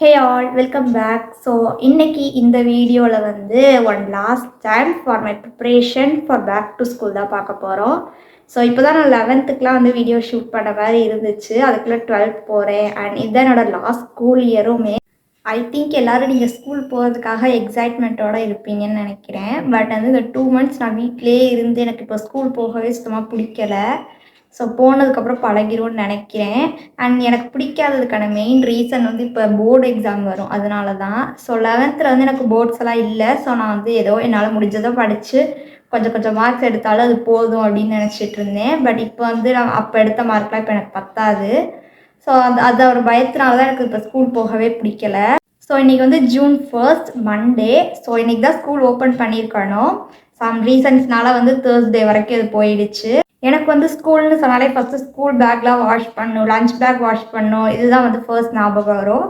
ஹே all welcome back. So இன்னைக்கு இந்த வீடியோவில் வந்து one last time for my preparation for back to school தான் பார்க்க போகிறோம். ஸோ இப்போ தான் நான் 11th வந்து வீடியோ ஷூட் பண்ண மாதிரி இருந்துச்சு. அதுக்குள்ளே 12th போகிறேன் அண்ட் இதுதான் என்னோடய லாஸ்ட் ஸ்கூல் இயருமே. ஐ திங்க் எல்லோரும் நீங்கள் ஸ்கூல் போகிறதுக்காக எக்ஸைட்மெண்ட்டோடு இருப்பீங்கன்னு நினைக்கிறேன். பட் வந்து இந்த 2 months நான் வீட்டிலே இருந்து எனக்கு இப்போ ஸ்கூல் போகவே சுத்தமாக பிடிக்கலை. ஸோ போனதுக்கப்புறம் பழகிரும்னு நினைக்கிறேன். அண்ட் எனக்கு பிடிக்காததுக்கான மெயின் ரீசன் வந்து இப்போ போர்டு எக்ஸாம் வரும், அதனால தான். ஸோ 11th வந்து எனக்கு போர்ட்ஸ் எல்லாம் இல்லை. ஸோ நான் வந்து ஏதோ என்னால் முடிஞ்சதோ படித்து கொஞ்சம் கொஞ்சம் மார்க்ஸ் எடுத்தாலும் அது போதும் அப்படின்னு நினச்சிட்டு இருந்தேன். பட் இப்போ வந்து நான் அப்போ எடுத்த மார்க்லாம் இப்போ எனக்கு பத்தாது. ஸோ அது ஒரு பயத்தினால தான் எனக்கு இப்போ ஸ்கூல் போகவே பிடிக்கல. ஸோ இன்றைக்கி வந்து June 1st மண்டே. ஸோ இன்றைக்கி தான் ஸ்கூல் ஓப்பன் பண்ணியிருக்கணும். சம் ரீசன்ஸ்னால வந்து Thursday வரைக்கும் அது போயிடுச்சு. எனக்கு வந்து ஸ்கூல்னு சொன்னாலே ஃபஸ்ட்டு ஸ்கூல் பேக்லாம் வாஷ் பண்ணணும், லஞ்ச் பேக் வாஷ் பண்ணணும், இதுதான் வந்து ஃபர்ஸ்ட் ஞாபகம் வரும்.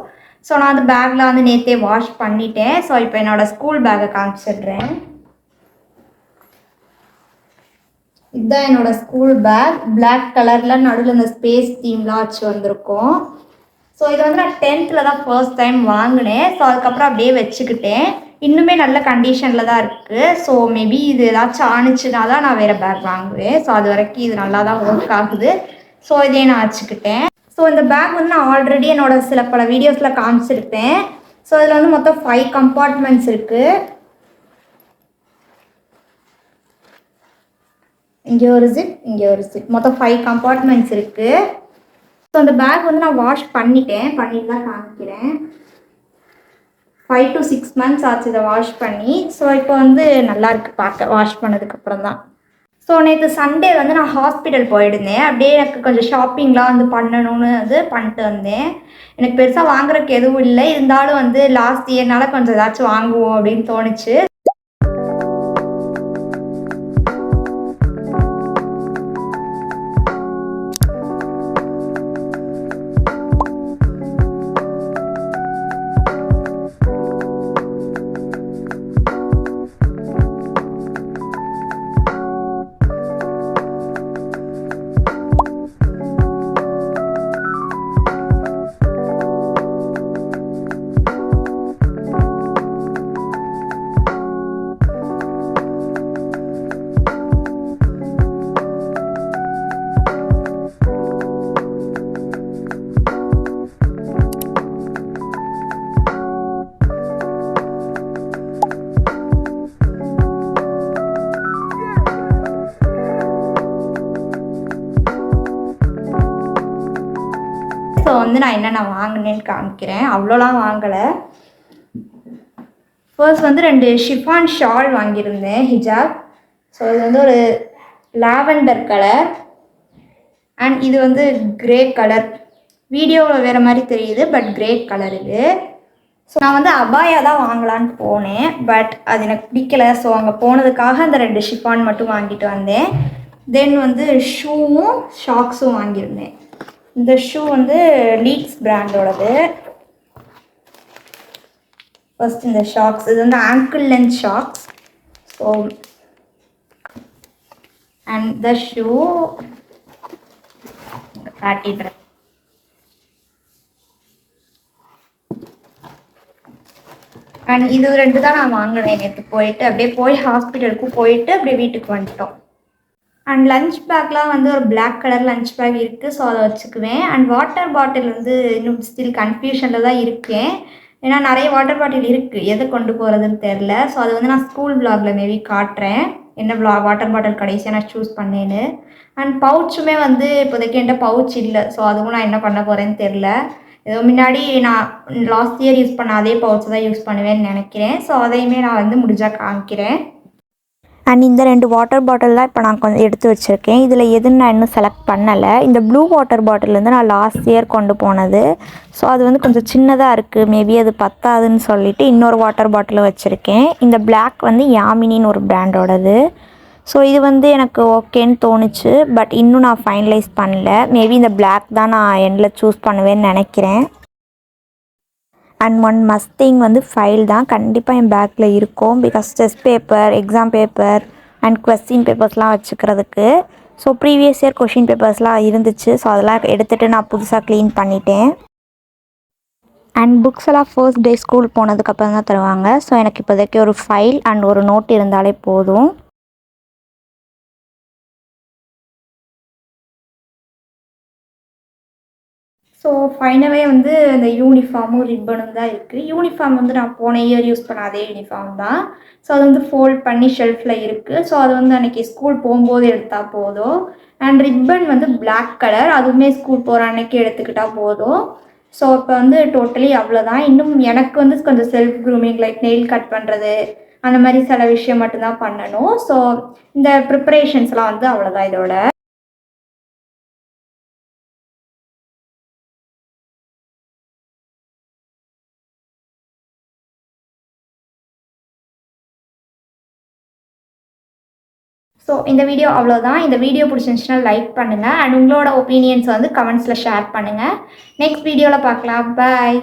ஸோ நான் அந்த பேக்லாம் வந்து நேற்றே வாஷ் பண்ணிட்டேன். ஸோ இப்போ என்னோடய ஸ்கூல் பேக்கை காமிச்சிடுறேன். இதுதான் என்னோடய ஸ்கூல் பேக். பிளாக் கலரில் நடுவில் இந்த ஸ்பேஸ் தீம்லாம் வச்சு வந்திருக்கோம். ஸோ இதை வந்து நான் 10th தான் ஃபர்ஸ்ட் டைம் வாங்கினேன். ஸோ அதுக்கப்புறம் அப்படியே வச்சுக்கிட்டேன். இன்னுமே நல்ல கண்டிஷனில் தான் இருக்குது. ஸோ மேபி இது ஏதாச்சும் ஆணுச்சுன்னா தான் நான் வேறு பேக் வாங்குவேன். ஸோ அது வரைக்கும் இது நல்லா தான் ஒர்க் ஆகுது. ஸோ இதே நான் வச்சுக்கிட்டேன். ஸோ இந்த பேக் வந்து நான் ஆல்ரெடி என்னோடய பல வீடியோஸில் காமிச்சிருப்பேன். ஸோ இதில் வந்து மொத்தம் 5 கம்பார்ட்மெண்ட்ஸ் இருக்குது. இங்கே ஒரு ஜிப், இங்கே ஒரு ஜிப், மொத்தம் 5 கம்பார்ட்மெண்ட்ஸ் இருக்குது. ஸோ அந்த பேக் வந்து நான் வாஷ் பண்ணிட்டு தான் காமிக்கிறேன். 5 to 6 months ஆச்சு இதை வாஷ் பண்ணி. ஸோ இப்போ வந்து நல்லா இருக்குது பார்க்க, வாஷ் பண்ணதுக்கப்புறம் தான். ஸோ நேற்று சண்டே வந்து நான் ஹாஸ்பிட்டல் போயிருந்தேன். அப்படியே எனக்கு கொஞ்சம் ஷாப்பிங்லாம் வந்து பண்ணணும்னு வந்து பண்ணிட்டு வந்தேன். எனக்கு பெருசாக வாங்குறதுக்கு எதுவும் இல்லை, இருந்தாலும் வந்து லாஸ்ட் இயர்னால கொஞ்சம் ஏதாச்சும் வாங்குவோம் அப்படின்னு தோணுச்சு. ஸோ வந்து நான் என்னென்ன வாங்கினேன்னு காமிக்கிறேன். அவ்வளோலாம் வாங்கலை. ஃபர்ஸ்ட் வந்து 2 ஷிஃபான் ஷால் வாங்கியிருந்தேன், ஹிஜாப். ஸோ இது வந்து ஒரு லாவெண்டர் கலர் அண்ட் இது வந்து கிரே கலர். வீடியோவில் வேறு மாதிரி தெரியுது, பட் கிரே கலர் இது. ஸோ நான் வந்து அபாயா தான் வாங்கலான்னு போனேன், பட் அது எனக்கு பிடிக்கலை. ஸோ அங்கே போனதுக்காக அந்த 2 ஷிஃபான் மட்டும் வாங்கிட்டு வந்தேன். தென் வந்து ஷூவும் ஷாக்ஸும் வாங்கியிருந்தேன். இந்த ஷூ வந்து லீட்ஸ் பிராண்டோடது. ஃபர்ஸ்ட் இந்த ஷாக்ஸ், இது வந்து ankle length socks. So and the shoe காட்டிடுறேன். அண்ட் இது 2 தான் நான் வாங்கினேன் நேற்று போயிட்டு. அப்படியே போய் ஹாஸ்பிட்டலுக்கு போயிட்டு அப்படியே வீட்டுக்கு வந்துட்டோம். அண்ட் லஞ்ச் பேக்லாம் வந்து ஒரு பிளாக் கலர் லஞ்ச் பேக் இருக்குது. ஸோ அதை வச்சுக்குவேன். அண்ட் வாட்டர் பாட்டில் வந்து இன்னும் ஸ்டில் கன்ஃபியூஷனில் தான் இருக்கேன். ஏன்னா நிறைய வாட்டர் பாட்டில் இருக்குது, எதை கொண்டு போகிறதுன்னு தெரில. ஸோ அது வந்து நான் ஸ்கூல் விளாகில் மேபி காட்டுறேன், என்ன வாட்டர் பாட்டில் கடைசியாக நான் சூஸ் பண்ணேன்னு. அண்ட் பவுச்சுமே வந்து இப்போதைக்கு என்கிட்ட பவுச் இல்லை. ஸோ அதுவும் நான் என்ன பண்ண போகிறேன்னு தெரில. ஏதோ முன்னாடி நான் லாஸ்ட் இயர் யூஸ் பண்ண அதே பவுச் தான் யூஸ் பண்ணுவேன்னு நினைக்கிறேன். ஸோ அதையுமே நான் வந்து முடிஞ்சால் காமிக்கிறேன். அண்ட் இந்த 2 வாட்டர் பாட்டில் தான் இப்போ நான் கொஞ்சம் எடுத்து வச்சுருக்கேன். இதில் எதுன்னு நான் இன்னும் செலக்ட் பண்ணலை. இந்த ப்ளூ வாட்டர் பாட்டில் வந்து நான் லாஸ்ட் இயர் கொண்டு போனது. ஸோ அது வந்து கொஞ்சம் சின்னதாக இருக்குது, மேபி அது பத்தாதுன்னு சொல்லிவிட்டு இன்னொரு வாட்டர் பாட்டில் வச்சுருக்கேன். இந்த பிளாக் வந்து யாமினின்னு ஒரு பிராண்டோடது. ஸோ இது வந்து எனக்கு ஓகேன்னு தோணுச்சு, பட் இன்னும் நான் ஃபைனலைஸ் பண்ணல. மேபி இந்த பிளாக் தான் நான் எண்டில் சூஸ் பண்ணுவேன்னு நினைக்கிறேன். அண்ட் ஒன் மஸ்ட் திங் வந்து ஃபைல் தான் கண்டிப்பாக என் பேக்கில் இருக்கும். Because test paper, exam paper and question பேப்பர்ஸ்லாம் வச்சுக்கிறதுக்கு. ஸோ ப்ரீவியஸ் இயர் கொஷின் பேப்பர்ஸ்லாம் இருந்துச்சு. ஸோ அதெல்லாம் எடுத்துகிட்டு நான் புதுசாக க்ளீன் பண்ணிட்டேன். அண்ட் புக்ஸ் எல்லாம் ஃபர்ஸ்ட் டே ஸ்கூல் போனதுக்கப்புறம் தான் தருவாங்க. ஸோ எனக்கு இப்போதைக்கு ஒரு ஃபைல் அண்ட் ஒரு நோட் இருந்தாலே போதும். ஸோ ஃபைனலே வந்து அந்த யூனிஃபார்மும் ரிப்பனும் தான் இருக்குது. யூனிஃபார்ம் வந்து நான் போன இயர் யூஸ் பண்ண அதே யூனிஃபார்ம் தான். ஸோ அது வந்து ஃபோல்ட் பண்ணி ஷெல்ஃபில் இருக்குது. ஸோ அது வந்து அன்றைக்கி ஸ்கூல் போகும்போது எடுத்தால் போதும். அண்ட் ரிப்பன் வந்து பிளாக் கலர், அதுவுமே ஸ்கூல் போகிற அன்னைக்கு எடுத்துக்கிட்டால் போதும். ஸோ இப்போ வந்து டோட்டலி அவ்வளோதான். இன்னும் எனக்கு வந்து கொஞ்சம் self grooming like nail cut பண்ணுறது அந்த மாதிரி சில விஷயம் மட்டும்தான் பண்ணணும். ஸோ இந்த ப்ரிப்பரேஷன்ஸ்லாம் வந்து அவ்வளோதான் இதோட. ஸோ இந்த வீடியோ அவ்வளோதான். இந்த வீடியோ பிடிச்சிருந்துச்சுன்னா லைக் பண்ணுங்கள் அண்ட் உங்களோட ஒப்பீனியன்ஸ் வந்து கமெண்ட்ஸில் ஷேர் பண்ணுங்கள். நெக்ஸ்ட் வீடியோவில் பார்க்கலாம். பாய்.